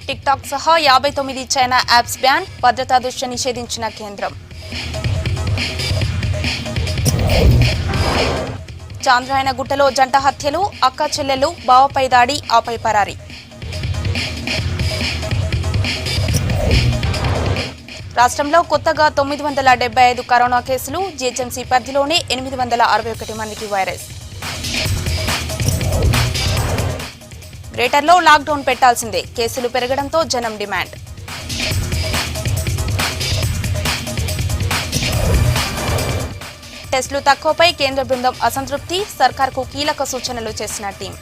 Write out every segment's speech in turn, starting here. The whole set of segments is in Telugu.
టిక్ టాక్ సహా 59 చైనా యాప్స్ బ్యాన్, భద్రతా దృష్ట్యా నిషేధించిన కేంద్రం. చాంద్రాయణ గుట్టలో జంట హత్యలు, అక్క చెల్లెలు బావపై దాడి, ఆపై పరారీ. రాష్ట్రంలో కొత్తగా 975 కరోనా కేసులు, జీహెచ్ఎంసీ పరిధిలోనే 861 మందికి వైరస్. గ్రేటర్లో లాక్డౌన్ పెట్టాల్సిందే, కేసులు పెరగడంతో జనం డిమాండ్. టెస్టులు తక్కువపై కేంద్ర బృందం అసంతృప్తి, సర్కార్కు కీలక సూచనలు చేసిన టీం.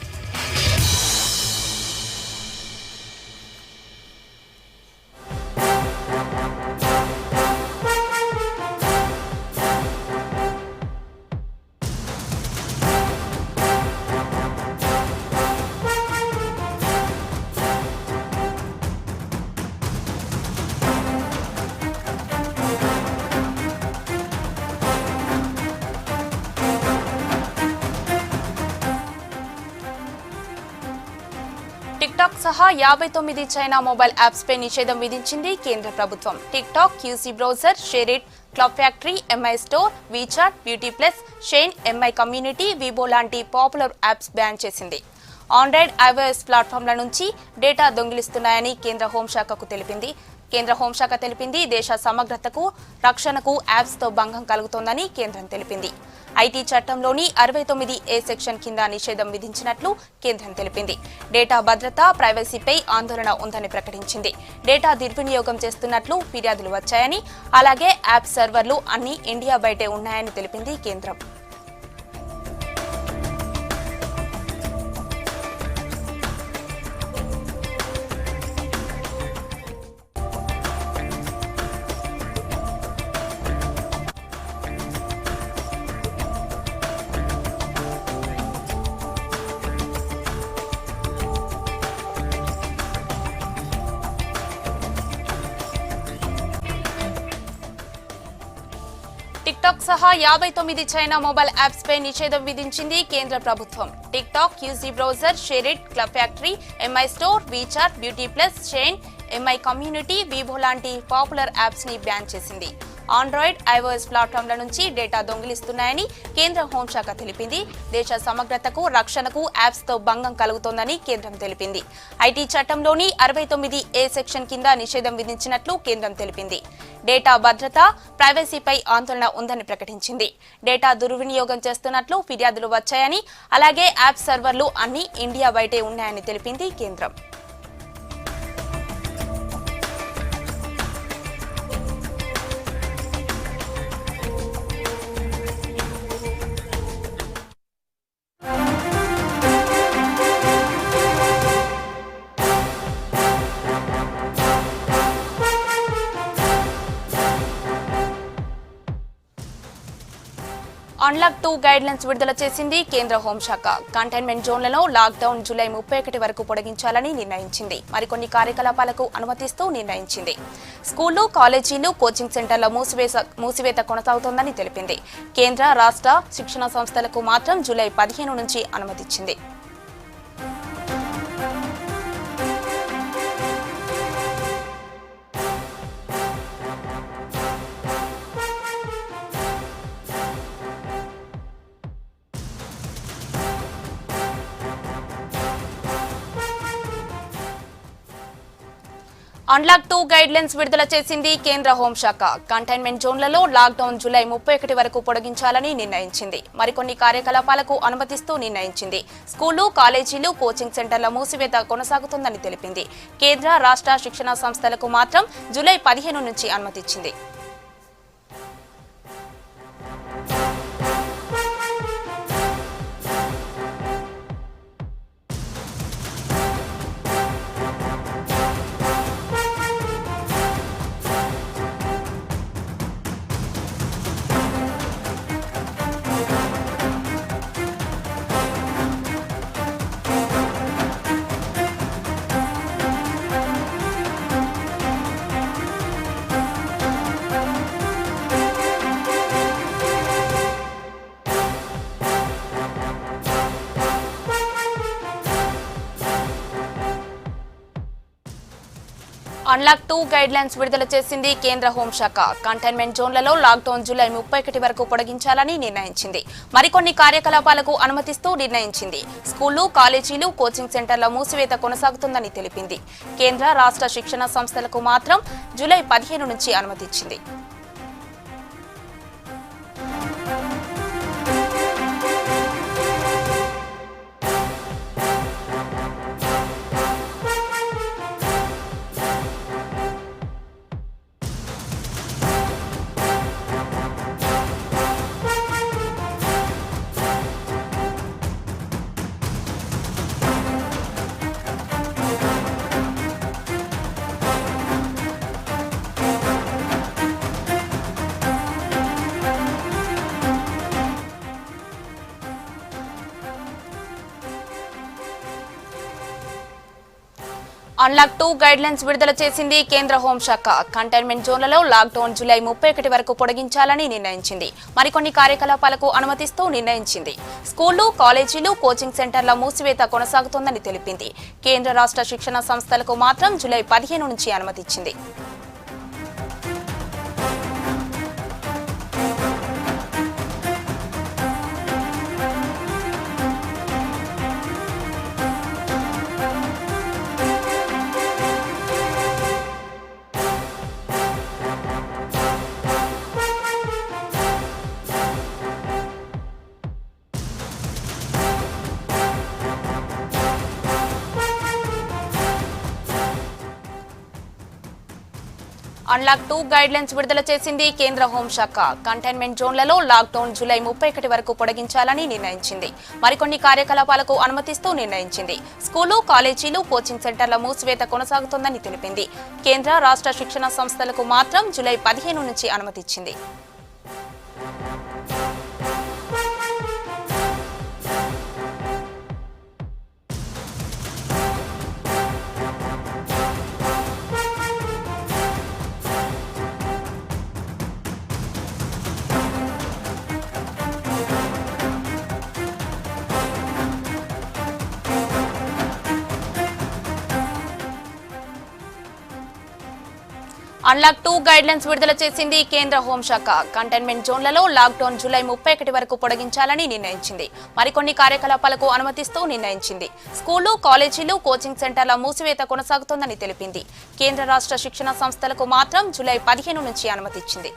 టిక్ టాక్ సహా 59 చైనా మొబైల్ యాప్స్ పై నిషేధం విధించింది కేంద్ర ప్రభుత్వం. Tick talk, QC browser, SHAREit, club factory, MI store, WeChat, beauty plus, shine, MI community, Weibo లాంటి పాపులర్ యాప్స్ బ్యాన్ చేసింది. ఆండ్రాయిడ్, ఐఓఎస్ ప్లాట్ఫామ్ల నుంచి డేటా దొంగిలిస్తున్నాయని కేంద్ర హోంశాఖకు తెలిపింది. కేంద్ర హోంశాఖ తెలిపింది, దేశ సమగ్రతకు, రక్షణకు యాప్స్తో భంగం కలుగుతోందని కేంద్రం తెలిపింది. ఐటీ చట్టంలోని 69A సెక్షన్ కింద నిషేధం విధించినట్లు కేంద్రం తెలిపింది. డేటా భద్రత, ప్రైవసీపై ఆందోళన ఉందని ప్రకటించింది. డేటా దుర్వినియోగం చేస్తున్నట్లు ఫిర్యాదులు వచ్చాయని, అలాగే యాప్ సర్వర్లు అన్ని ఇండియా బయటే ఉన్నాయని తెలిపింది కేంద్రం. టిక్ టాక్ సహా 59 చైనా మొబైల్ యాప్స్ పై నిషేధం విధించింది కేంద్ర ప్రభుత్వం. Tick talk, QC browser, SHAREit, club factory, MI store, WeChat, beauty plus, shine, MI community, Weibo లాంటి పాపులర్ యాప్స్ ని బ్యాన్ చేసింది. ఆండ్రాయిడ్, ఐఓఎస్ ప్లాట్ఫామ్ల నుంచి డేటా దొంగిలిస్తున్నాయని కేంద్ర హోంశాఖ తెలిపింది. దేశ సమగ్రతకు, రక్షణకు యాప్స్తో భంగం కలుగుతోందని కేంద్రం తెలిపింది. ఐటీ చట్టంలోని 69A సెక్షన్ కింద నిషేధం విధించినట్లు కేంద్రం తెలిపింది. డేటా భద్రత, ప్రైవసీపై ఆందోళన ఉందని ప్రకటించింది. డేటా దుర్వినియోగం చేస్తున్నట్లు ఫిర్యాదులు వచ్చాయని, అలాగే యాప్ సర్వర్లు అన్ని ఇండియా బయటే ఉన్నాయని తెలిపింది కేంద్రం. అన్లాక్ 2 గైడ్లైన్స్ విడుదల చేసింది కేంద్ర హోంశాఖ. కంటైన్మెంట్ జోన్లలో లాక్డౌన్ జూలై 31 వరకు పొడిగించాలని నిర్ణయించింది. మరికొన్ని కార్యకలాపాలకు అనుమతిస్తూ నిర్ణయించింది. స్కూళ్లు, కాలేజీలు, కోచింగ్ సెంటర్ల మూసివేత కొనసాగుతోందని తెలిపింది. కేంద్ర, రాష్ట్ర శిక్షణ సంస్థలకు మాత్రం జూలై 15 నుంచి అనుమతిచ్చింది. అన్లాక్ 2 గైడ్లైన్స్ విడుదల చేసింది కేంద్ర హోంశాఖ. కంటైన్మెంట్ జోన్లలో లాక్డౌన్ జూలై 31 వరకు పొడిగించాలని నిర్ణయించింది. మరికొన్ని కార్యకలాపాలకు అనుమతిస్తూ నిర్ణయించింది. స్కూళ్లు, కాలేజీలు, కోచింగ్ సెంటర్ల మూసివేత కొనసాగుతుందని తెలిపింది. కేంద్ర, రాష్ట్ర శిక్షణ సంస్థలకు మాత్రం జూలై 15 నుంచి అనుమతిచ్చింది. అన్లాక్ 2 గైడ్ లైన్స్ విడుదల చేసింది కేంద్ర హోంశాఖ. కంటైన్మెంట్ జోన్లలో లాక్డౌన్ జూలై 31 వరకు పొడిగించాలని నిర్ణయించింది. మరికొన్ని కార్యకలాపాలకు అనుమతిస్తూ నిర్ణయించింది. స్కూళ్లు, కాలేజీలు, కోచింగ్ సెంటర్ల మూసివేత కొనసాగుతుందని తెలిపింది. కేంద్ర, రాష్ట్ర శిక్షణ సంస్థలకు మాత్రం జూలై 15 నుంచి అనుమతిచ్చింది. అన్లాక్ 2 గైడ్ లైన్స్ విడుదల చేసింది కేంద్ర హోంశాఖ. కంటైన్మెంట్ జోన్లలో లాక్డౌన్ జూలై 31 వరకు పొడిగించాలని నిర్ణయించింది. మరికొన్ని కార్యకలాపాలకు అనుమతిస్తూ నిర్ణయించింది. స్కూళ్లు, కాలేజీలు, కోచింగ్ సెంటర్ల మూసివేత కొనసాగుతోందని తెలిపింది. కేంద్ర, రాష్ట్ర శిక్షణ సంస్థలకు మాత్రం జూలై 15 నుంచి అనుమతిచ్చింది. అన్లాక్ 2 గైడ్ లైన్స్ విడుదల చేసింది కేంద్ర హోంశాఖ. కంటైన్మెంట్ జోన్లలో లాక్డౌన్ జూలై 31 వరకు పొడిగించాలని నిర్ణయించింది. మరికొన్ని కార్యకలాపాలకు అనుమతిస్తూ నిర్ణయించింది. స్కూళ్లు, కాలేజీలు, కోచింగ్ సెంటర్ల మూసివేత కొనసాగుతోందని తెలిపింది. కేంద్ర, రాష్ట్ర శిక్షణ సంస్థలకు మాత్రం జూలై 15 నుంచి అనుమతిచ్చింది. అన్లాక్ 2 గైడ్ లైన్స్ విడుదల చేసింది కేంద్ర హోంశాఖ. కంటైన్మెంట్ జోన్లలో లాక్డౌన్ జూలై 31 వరకు పొడిగించాలని నిర్ణయించింది. మరికొన్ని కార్యకలాపాలకు అనుమతిస్తూ నిర్ణయించింది. స్కూళ్లు, కాలేజీలు, కోచింగ్ సెంటర్ల మూసివేత కొనసాగుతోందని తెలిపింది. కేంద్ర, రాష్ట్ర శిక్షణ సంస్థలకు మాత్రం జూలై 15 నుంచి అనుమతిచ్చింది.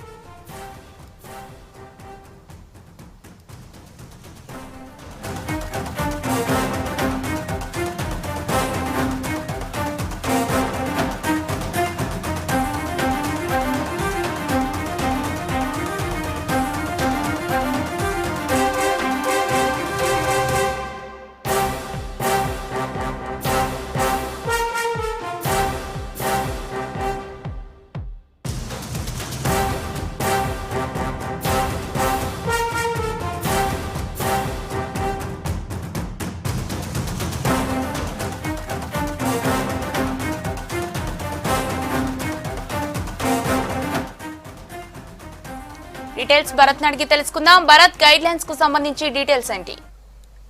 డీటెయిల్స్ భరత్ అడిగి తెలుసుకుందాం. భరత్, గైడ్ లైన్స్ కు సంబంధించి డీటెయిల్స్ ఏంటి?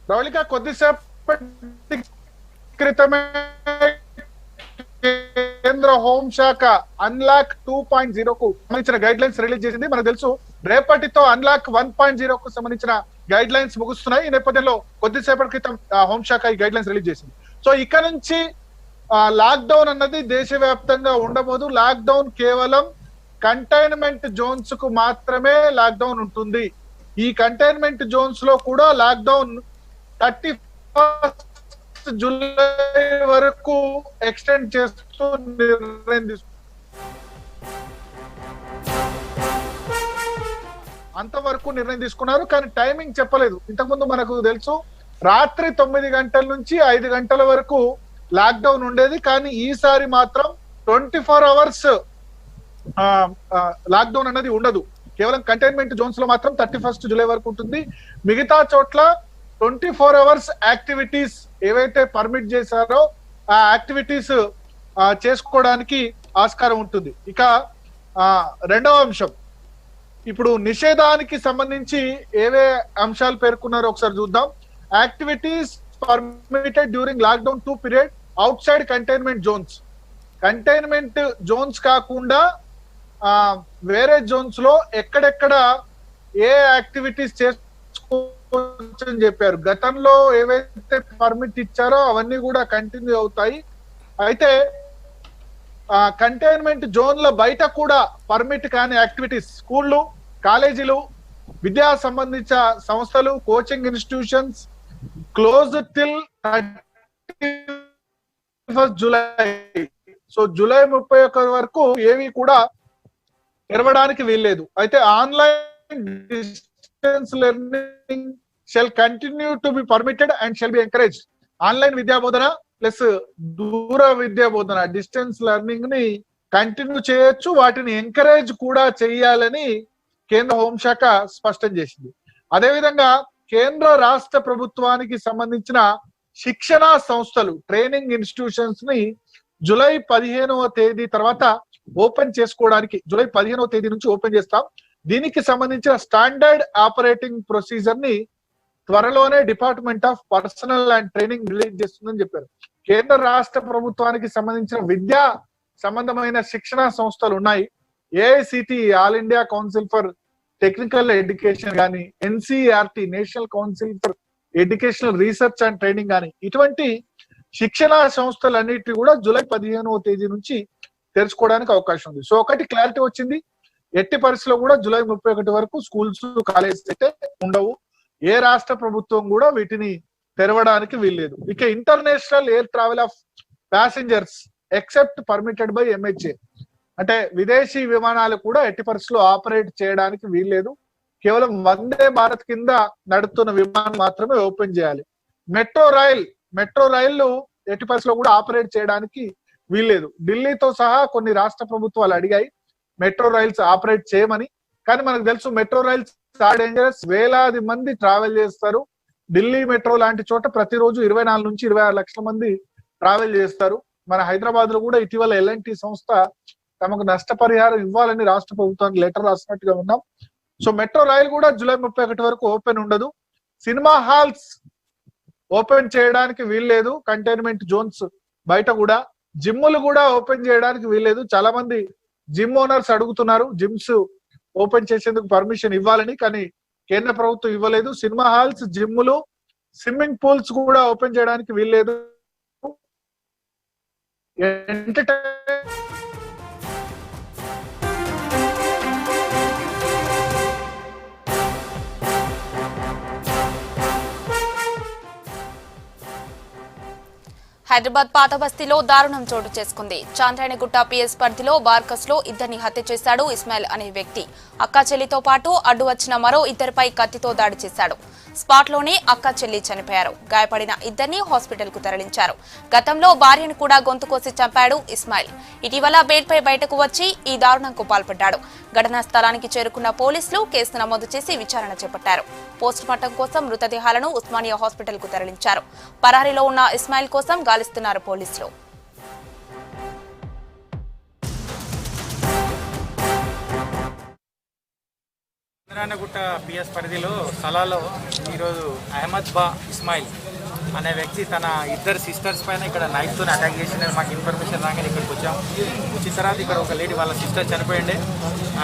రౌలిక, కొద్దిసేపటి క్రితమే కేంద్ర హోంశాఖ అన్లాక్ 2.0 కు సంబంధించిన గైడ్ లైన్స్ రిలీజ్ చేసింది. మనకు తెలుసు రేపటితో అన్లాక్ 1.0 కు సంబంధించిన గైడ్ లైన్స్ ముగుస్తున్నాయి. ఈ నేపథ్యంలో కొద్దిసేపటి క్రితం హోంశాఖ ఈ గైడ్ లైన్స్ రిలీజ్ చేసింది. సో ఇక్కడ నుంచి లాక్డౌన్ అన్నది దేశవ్యాప్తంగా ఉండబోదు. లాక్డౌన్ కేవలం కంటైన్మెంట్ జోన్స్ కు మాత్రమే లాక్డౌన్ ఉంటుంది. ఈ కంటైన్మెంట్ జోన్స్ లో కూడా లాక్డౌన్ 31 జూలై వరకు ఎక్స్టెండ్ చేస్తూ నిర్ణయం అంతవరకు నిర్ణయం తీసుకున్నారు. కానీ టైమింగ్ చెప్పలేదు. ఇంతకుముందు మనకు తెలుసు రాత్రి 9 గంటల నుంచి 5 గంటల వరకు లాక్డౌన్ ఉండేది. కానీ ఈసారి మాత్రం 24 అవర్స్ లాక్డౌన్ అనేది ఉండదు. కేవలం కంటైన్మెంట్ జోన్స్ లో మాత్రం 31 జూలై వరకు ఉంటుంది. మిగతా చోట్ల 24 అవర్స్ యాక్టివిటీస్ ఏవైతే పర్మిట్ చేశారో ఆ యాక్టివిటీస్ చేసుకోవడానికి ఆస్కారం ఉంటుంది. ఇక రెండవ అంశం, ఇప్పుడు నిషేధానికి సంబంధించి ఏవే అంశాలు పేర్కొన్నారో ఒకసారి చూద్దాం. Activities permitted during lockdown 2 period out side containment Jones. Containment Jones కాకుండా వేరే జోన్స్ లో ఎక్కడెక్కడ ఏ యాక్టివిటీస్ చేసుకోవచ్చు అని చెప్పారు. గతంలో ఏవైతే పర్మిట్ ఇచ్చారో అవన్నీ కూడా కంటిన్యూ అవుతాయి. అయితే కంటైన్మెంట్ జోన్ల బయట కూడా పర్మిట్ కాని యాక్టివిటీస్, స్కూళ్ళు, కాలేజీలు, విద్యా సంబంధించిన సంస్థలు, coaching institutions close till 31 July. So July 31 వరకు ఏవి కూడా తెరవడానికి వీల్లేదు. అయితే online distance learning shall continue to be permitted and shall be encouraged. Online విద్యా బోధన ప్లస్ దూర విద్యా బోధన, డిస్టెన్స్ లెర్నింగ్ ని కంటిన్యూ చేయొచ్చు, వాటిని ఎంకరేజ్ కూడా చేయాలని కేంద్ర హోంశాఖ స్పష్టం చేసింది. అదేవిధంగా కేంద్ర రాష్ట్ర ప్రభుత్వానికి సంబంధించిన శిక్షణా సంస్థలు, ట్రైనింగ్ ఇన్స్టిట్యూషన్స్ ని జూలై 15వ తేదీ తర్వాత ఓపెన్ చేసుకోవడానికి, జూలై 15వ తేదీ నుంచి ఓపెన్ చేస్తాం. దీనికి సంబంధించిన స్టాండర్డ్ ఆపరేటింగ్ ప్రొసీజర్ ని త్వరలోనే department of personal and training release చేస్తుందని చెప్పారు. కేంద్ర రాష్ట్ర ప్రభుత్వానికి సంబంధించిన విద్యా సంబంధమైన శిక్షణా సంస్థలు ఉన్నాయి. AICTE, all India council for technical education కానీ, NCERT, national council for educational research and training కానీ, ఇటువంటి శిక్షణా సంస్థలన్నిటి కూడా జూలై 15వ తేదీ నుంచి తెరుచుకోవడానికి అవకాశం ఉంది. సో ఒకటి క్లారిటీ వచ్చింది, ఎట్టి పరిస్థితిలో కూడా జూలై 31 వరకు స్కూల్స్, కాలేజెస్ అయితే ఉండవు. ఏ రాష్ట్ర ప్రభుత్వం కూడా వీటిని తెరవడానికి వీల్లేదు. ఇక international air travel of passengers except permitted by MHA, అంటే విదేశీ విమానాలు కూడా ఎట్టి పరిస్థితుల్లో ఆపరేట్ చేయడానికి వీల్లేదు. కేవలం వందే భారత్ కింద నడుస్తున్న విమానం మాత్రమే ఓపెన్ చేయాలి. మెట్రో రైళ్లు ఎట్టి పరిస్థితుల్లో కూడా ఆపరేట్ చేయడానికి వీల్లేదు. ఢిల్లీతో సహా కొన్ని రాష్ట్ర ప్రభుత్వాలు అడిగాయి మెట్రో రైల్స్ ఆపరేట్ చేయమని. కానీ మనకు తెలుసు మెట్రో రైల్స్ చాలా డేంజరస్, వేలాది మంది ట్రావెల్ చేస్తారు. ఢిల్లీ మెట్రో లాంటి చోట ప్రతిరోజు 24 నుంచి 26 లక్షల మంది ట్రావెల్ చేస్తారు. మన హైదరాబాద్ లో కూడా ఇటీవల ఎల్ఎన్టీ సంస్థ తమకు నష్టపరిహారం ఇవ్వాలని రాష్ట్ర ప్రభుత్వానికి లెటర్ రాసినట్టుగా ఉన్నాం. సో మెట్రో రైలు కూడా జూలై 31 వరకు ఓపెన్ ఉండదు. సినిమా హాల్స్ ఓపెన్ చేయడానికి వీల్లేదు, కంటైన్మెంట్ జోన్స్ బయట కూడా. జిమ్ములు కూడా ఓపెన్ చేయడానికి వీల్లేదు. చాలా మంది జిమ్ ఓనర్స్ అడుగుతున్నారు జిమ్స్ ఓపెన్ చేసేందుకు పర్మిషన్ ఇవ్వాలని, కానీ కేంద్ర ప్రభుత్వం ఇవ్వలేదు. సినిమా హాల్స్, జిమ్ములు, స్విమ్మింగ్ పూల్స్ కూడా ఓపెన్ చేయడానికి వీల్లేదు. హైదరాబాద్ పాత బస్తీలో దారుణం చోటు చేసుకుంది. చాంద్రాయణగుట్ట పిఎస్ పరిధిలో బార్కస్ లో ఇద్దరిని హత్య చేశాడు ఇస్మాయిల్ అనే వ్యక్తి. అక్కా చెల్లితో పాటు అడ్డు వచ్చిన మరో ఇద్దరిపై కత్తితో దాడి చేశాడు. స్పాట్ లోనే అక్కా చెల్లి చనిపోయారు. గాయపడిన ఇద్దరిని హాస్పిటల్ కు తరలించారు. గతంలో భార్యను కూడా గొంతు కోసి చంపాడు ఇస్మాయిల్. ఇటీవల బెయిల్పై బయటకు వచ్చి ఈ దారుణంకు పాల్పడ్డాడు. ఘటనా స్థలానికి చేరుకున్న పోలీసులు కేసు నమోదు చేసి విచారణ చేపట్టారు. పోస్టుమార్టం కోసం మృతదేహాలను ఉస్మానియా హాస్పిటల్ కు తరలించారు. పరారీలో ఉన్న ఇస్మాయిల్ కోసం గాలిస్తున్నారు పోలీసులు. చంద్రాయణగుట్ట పిఎస్ పరిధిలో స్థలాల్లో ఈరోజు అహ్మద్ బా ఇస్మాయిల్ అనే వ్యక్తి తన ఇద్దరు సిస్టర్స్ పైన ఇక్కడ నైఫ్తో అటాక్ చేసిందని మాకు ఇన్ఫర్మేషన్ రాగానే ఇక్కడికి వచ్చాం. వచ్చిన తర్వాత ఇక్కడ ఒక లేడీ వాళ్ళ సిస్టర్ చనిపోయిండే,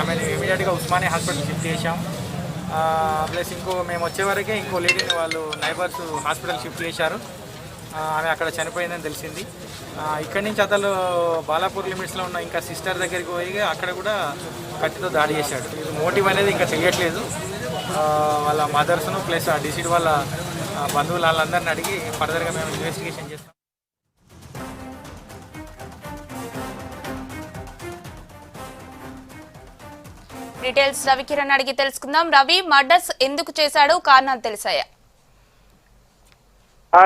ఆమెను ఇమీడియట్గా ఉస్మానియా హాస్పిటల్ షిఫ్ట్ చేశాం. ప్లస్ మేము వచ్చేవరకే ఇంకో లేడీని వాళ్ళు నైబర్స్ హాస్పిటల్ షిఫ్ట్ చేశారు. ఆమె అక్కడ చనిపోయిందని తెలిసింది. ఇక్కడి నుంచి అతను బాలాపూర్ లిమిట్స్లో ఉన్న ఇంకా సిస్టర్ దగ్గరికి పోయి అక్కడ కూడా కత్తితో దాడి చేశాడు. ఇది మోటివ్ అనేది ఇంకా తెలియట్లేదు. వాళ్ళ మదర్స్ను ప్లస్ ఆ డిసీడ్ వాళ్ళ బంధువులు వాళ్ళందరిని అడిగి ఫర్దర్గా మేము ఇన్వెస్టిగేషన్ చేస్తాం. డీటెయిల్స్ రవికిరణ్ అడిగి తెలుసుకుందాం. రవి, మర్డర్స్ ఎందుకు చేశాడు, కారణాలు తెలిసాయా?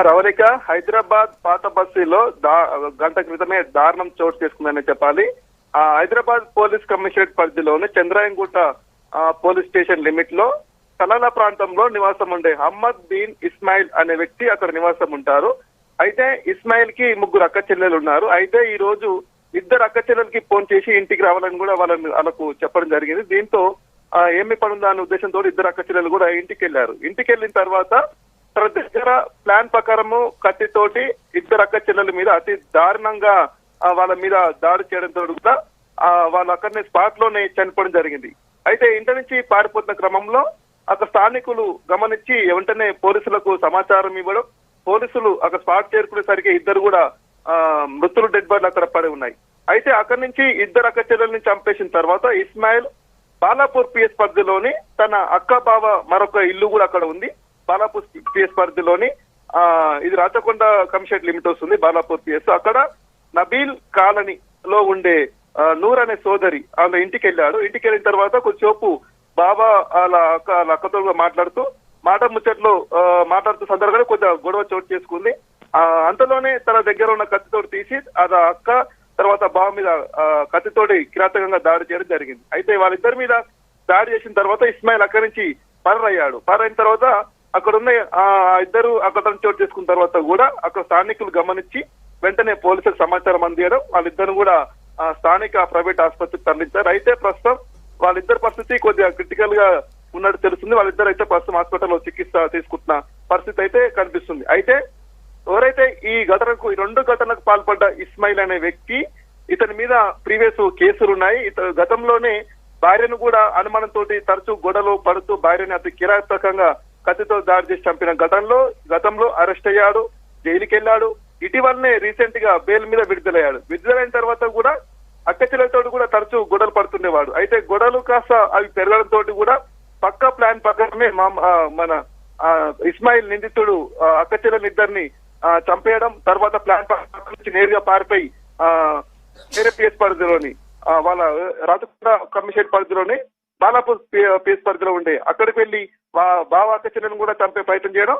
రవళిక, హైదరాబాద్ పాత బస్తీలో గంట క్రితమే దారుణం చోటు చేసుకుందని చెప్పాలి. హైదరాబాద్ పోలీస్ కమిషనరేట్ పరిధిలోని చంద్రాయణగుట్ట పోలీస్ స్టేషన్ లిమిట్ లో సలాలా ప్రాంతంలో నివాసం ఉండే అహ్మద్ బిన్ ఇస్మాయిల్ అనే వ్యక్తి అక్కడ నివాసం ఉంటారు. అయితే ఇస్మాయిల్ కి ముగ్గురు అక్క చెల్లెలు ఉన్నారు. అయితే ఈ రోజు ఇద్దరు అక్క చెల్లెలకి ఫోన్ చేసి ఇంటికి రావాలని కూడా వాళ్ళకు చెప్పడం జరిగింది. దీంతో ఏమి పనుందా అనే ఉద్దేశంతో ఇద్దరు అక్క చెల్లెలు కూడా ఇంటికి వెళ్ళారు. ఇంటికి వెళ్ళిన తర్వాత తన దగ్గర ప్లాన్ ప్రకారము కత్తితోటి ఇద్దరు అక్క చెల్లెల మీద అతి దారుణంగా వాళ్ళ మీద దాడి చేయడంతో కూడా వాళ్ళు అక్కడనే స్పాట్ లోనే చనిపోవడం జరిగింది. అయితే ఇంటి నుంచి పారిపోతున్న క్రమంలో అక్కడ స్థానికులు గమనించి వెంటనే పోలీసులకు సమాచారం ఇవ్వడం, పోలీసులు అక్కడ స్పాట్ చేరుకునేసరికి ఇద్దరు కూడా మృతులు డెడ్ బాడీలు అక్కడ పడి ఉన్నాయి. అయితే అక్కడి నుంచి ఇద్దరు అక్క చెల్లెల్ని చంపేసిన తర్వాత ఇస్మాయిల్ బాలాపూర్ పిఎస్ పరిధిలోని తన అక్క బావ మరొక ఇల్లు కూడా అక్కడ ఉంది. బాలాపూర్ పిఎస్ పరిధిలోని ఇది రాచకొండ కమిషనరేట్ లిమిట్ వస్తుంది బాలాపూర్ పిఎస్. అక్కడ నబీల్ కాలనీలో ఉండే నూర్ అనే సోదరి వాళ్ళ ఇంటికి వెళ్ళాడు. ఇంటికి వెళ్ళిన తర్వాత కొంచెంసేపు బాబా వాళ్ళ అక్కతో మాట్లాడుతూ మాట్లాడుతూ సందర్భంగా కొంచెం గొడవ చోటు చేసుకుంది. అంతలోనే తన దగ్గర ఉన్న కత్తితోటి తీసి అది అక్క తర్వాత బావ మీద కత్తితోటి కిరాతకంగా దాడి చేయడం జరిగింది. అయితే వాళ్ళిద్దరి మీద దాడి చేసిన తర్వాత ఇస్మాయిల్ అక్కడి నుంచి పరయ్యాడు. పరైన తర్వాత అక్కడ ఉన్న ఇద్దరు అక్కడ చోటు చేసుకున్న తర్వాత కూడా అక్కడ స్థానికులు గమనించి వెంటనే పోలీసులకు సమాచారం అందియడం, వాళ్ళిద్దరు కూడా స్థానిక ప్రైవేట్ ఆసుపత్రికి తరలించారు. అయితే ప్రస్తుతం వాళ్ళిద్దరి పరిస్థితి కొద్దిగా క్రిటికల్ గా ఉన్నట్టు తెలుస్తుంది. వాళ్ళిద్దరు అయితే ప్రస్తుతం హాస్పిటల్లో చికిత్స తీసుకుంటున్న పరిస్థితి అయితే కనిపిస్తుంది. అయితే ఎవరైతే ఈ రెండు ఘటనకు పాల్పడ్డ ఇస్మాయిల్ అనే వ్యక్తి, ఇతని మీద ప్రీవియస్ కేసులు ఉన్నాయి. గతంలోనే భార్యను కూడా అనుమానంతో తరచూ గొడవలు పడుతూ భార్యని అతి కిరాతకంగా కత్తితో దాడి చేసి చంపిన గతంలో అరెస్ట్ అయ్యాడు, జైలుకి వెళ్ళాడు. ఇటీవలనే రీసెంట్ గా బెయిల్ మీద విడుదలయ్యాడు. విడుదలైన తర్వాత కూడా అక్క చెల్లెలతో కూడా తరచూ గొడవలు పడుతుండేవాడు. అయితే గొడవలు కాస్త అవి పెరగడంతో కూడా పక్కా ప్లాన్ ప్రకారమే మన ఇస్మాయిల్ నిందితుడు అక్క చెల్లెలిద్దరిని చంపేయడం, తర్వాత ప్లాన్ నుంచి నేరుగా పారిపోయి పిఎస్ పరిధిలోని వాళ్ళ రాచకొండ కమిషనరేట్ పరిధిలోని బాలాపూర్ పిఎస్ పరిధిలో ఉండే అక్కడికి వెళ్లి బావ అక్క చెల్లెలను కూడా చంపే ప్రయత్నం చేయడం,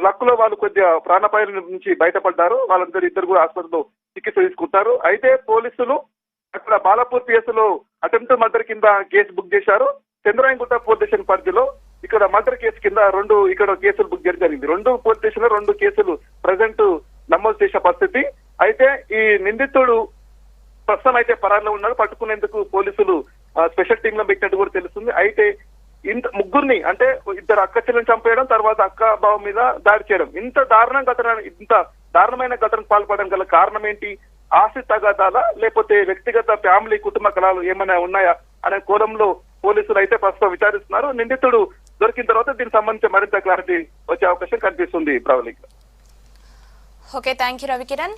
లక్కులో వాళ్ళు కొద్దిగా ప్రాణాపాయం నుంచి బయటపడ్డారు. ఇద్దరు కూడా ఆసుపత్రిలో చికిత్స తీసుకుంటారు. అయితే పోలీసులు అక్కడ బాలాపూర్ పిఎస్ లో అటెంప్ట్ మర్డర్ కింద కేసు బుక్ చేశారు. చంద్రాయణగుట్ట పోలీస్ స్టేషన్ పరిధిలో ఇక్కడ మర్డర్ కేసు కింద ఇక్కడ కేసులు బుక్ చేయడం జరిగింది. 2 పోలీస్ స్టేషన్ లో 2 కేసులు ప్రజెంట్ నమోదు చేసిన పరిస్థితి. అయితే ఈ నిందితుడు ప్రస్తుతం అయితే పరారులో ఉన్నాడు. పట్టుకునేందుకు పోలీసులు స్పెషల్ టీమ్ లో పెట్టినట్టు కూడా తెలుస్తుంది. అయితే ముగ్గురిని అంటే ఇద్దరు అక్క చెల్లెని చంపేయడం, తర్వాత అక్క బావ మీద దాడి చేయడం, ఇంత దారుణమైన ఘటనకు పాల్పడడం గల కారణం ఏంటి? ఆస్తి తగాదాలా, లేకపోతే వ్యక్తిగత ఫ్యామిలీ కుటుంబ కళాలు ఏమైనా ఉన్నాయా అనే కోణంలో పోలీసులు అయితే ప్రస్తుతం విచారిస్తున్నారు. నిందితుడు దొరికిన తర్వాత దీనికి సంబంధించి మరింత క్లారిటీ వచ్చే అవకాశం కనిపిస్తుంది. Pravalika. Okay, thank you Ravikiran.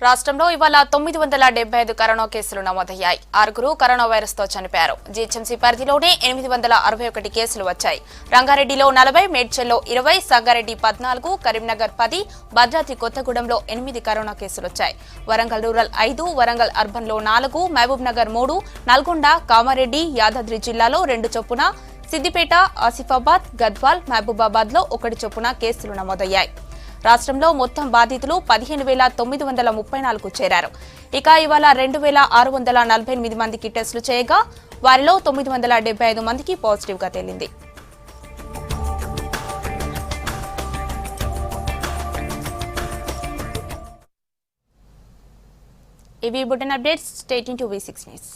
రాష్ట్రంలో ఇవాళ 975 కరోనా కేసులు నమోదయ్యాయి. 6 కరోనా వైరస్ తో చనిపోయారు. జీహెచ్ఎంసీ పరిధిలోనే 861 కేసులు వచ్చాయి. రంగారెడ్డిలో 40, మేడ్చల్లో 20, సంగారెడ్డి 14, కరీంనగర్ 10, భద్రాద్రి కొత్తగూడెంలో 8 కరోనా కేసులు వచ్చాయి. వరంగల్ రూరల్ 5, వరంగల్ అర్బన్ లో 4, మహబూబ్ నగర్ 3, నల్గొండ, కామారెడ్డి, యాదాద్రి జిల్లాలో 2 చొప్పున, సిద్దిపేట, ఆసిఫాబాద్, గద్వాల్, మహబూబాబాద్ లో 1 చొప్పున కేసులు నమోదయ్యాయి. రాష్ట్రంలో మొత్తం బాధితులు 15,934కు చేరారు. ఇక ఇవాళ 2,648 మందికి టెస్టులు చేయగా వారిలో 975 మందికి పాజిటివ్ గా తేలింది. ఇవి bulletin updates. Stay tuned to V6 news.